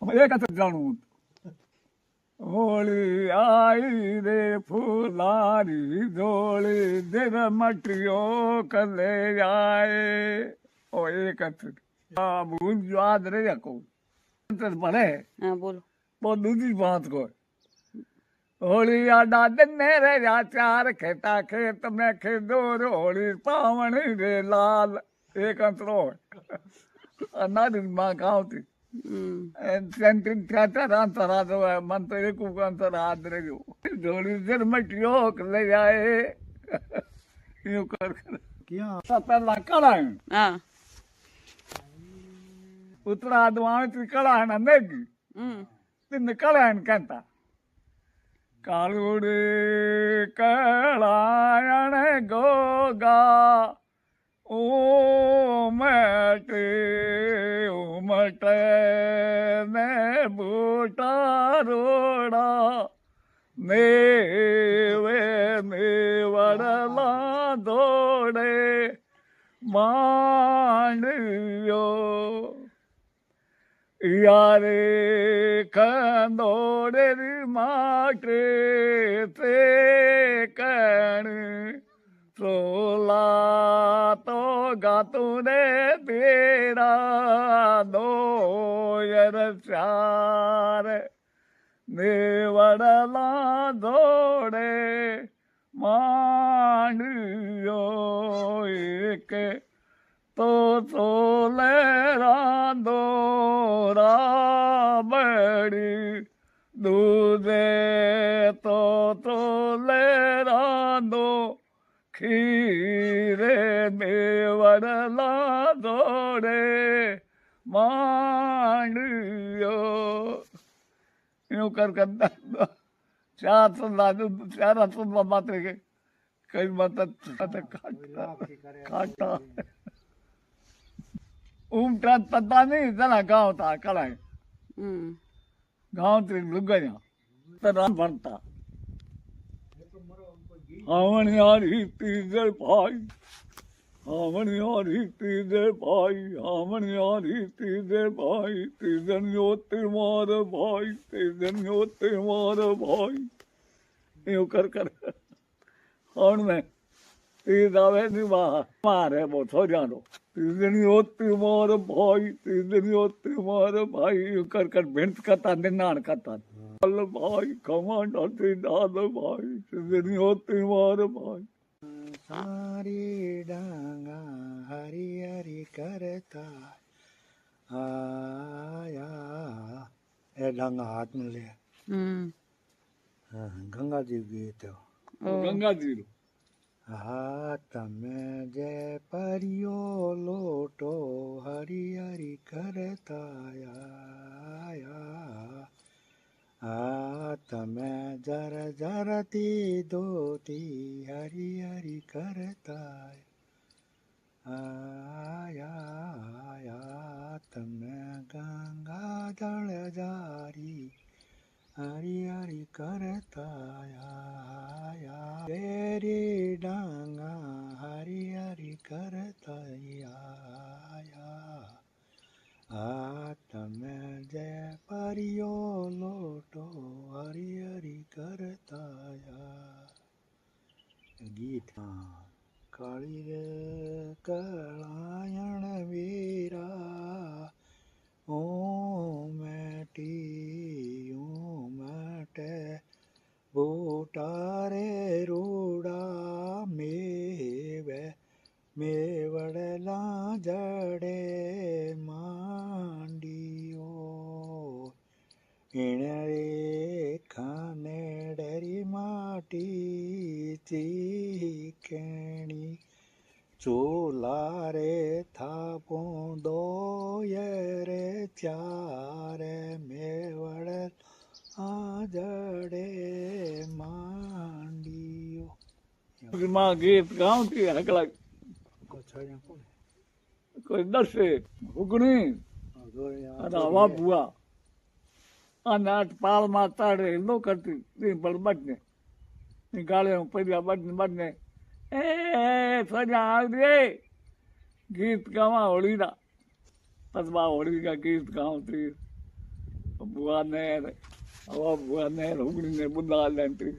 એક જ જાણવું હોળી આઈ રે ફૂલારી ધોળી દેવ મટીઓ કલે આય ઓ એક જ ભૂલ યાદ રહી કહું ભલે હા બોલો બહુ દૂધી વાત કોઈ હોળી આડા દિને રે ચાર ખેતા ખેત મેં ખેદોર હોળી પાવણી રે લાલ એક અંતરો અનારી માં ગાવતી સેન્ટિન ચાર અંતર આદો મન તો એક અંતર આદ રહ્યો હોળી જર મટીઓ લઈ જાય એવું કર પેલા કળાય હા ઉત્તરા આદવાણી કળાય મેગી તિન્ને કળાય કહેતા કાળુડે કળાયણ ગોગા ઉમટે ઉમટે ને બૂટા રોડા નેવે નેવડલા દોડે માંડ્યો યારે કંદોડે માટે તે કણ સોલા તો ગાતું ને તેરા દોયર ચાર નેવડલા દોડે માંડ્યો એક તો સોલે રાંધો રાબડી દૂધે તો તોલે રાંધો ખીરે મેવડલા દોડે માંડ્યો એવું કર કરતા ચાર સંદા માત્ર કે કઈ મત ખાટા ઉમટા પતા નહીં તના ગાँव था કળાય ગાँव થી લુગડ્યા તરા ભણતા આવણિયારી તીજર ભાઈ આવણિયારી તીજર ભાઈ આવણિયારી તીજર ભાઈ તીજણીઓ માર ભાઈ તીજણીઓ માર ભાઈ એવું કર કર હણ મેં તીજ આવે ની મારે બહુ થોડ્યાનો તીજણીઓ માર ભાઈ તીજણીઓ માર ભાઈ એવું કર કર ભેંસ કરતા નિનાણ કરતા ભાઈ કમાન્ડર દાદ ભાઈ તીજણીઓ માર ભાઈ સારી ડાંગા હરી હરી કરતા આયા એ ડાંગા હાથમાં લે ગંગાજી ગીત ગંગાજી હા તમે જે પરિયો લોટો હરી હરી કરતા આયા આ તમે જર જરતી દોતી હરી હરી કરતા આયા તમે ગંગા જળ જારી હરી હરી કરતા આયા તેરી ડાંગા હરી હરી કરતા આયા આ તમે જે પરિયો લોટો હરી હરી કરતા ગીત કાળી રે કળાયણ વીરા ઓ મેટી ઓ માટે બૂટા રે રૂડા મેવે મેવડલા જડે માંડીઓ એણે રે ખાને ડરી માટી ચીકેણી ચોલા રે થાપો દોય રે ચારે મેવડ આ જડે માંડીઓ માં ગીત ગાવતી હકલા કોઈ દસે ઉગણી અને હવા ભૂવા અને આઠ પાલમાં તાળે નો કરતી બળબડને ગાળે પડ્યા બડને એ ફર્યા આવજે ગીત ગાવા હોળીના પદમાં હોળી કા ગીત ગાવતી ભુવાને હવા ભુવાને રૂગણીને બુંદા લેન્ટ્રી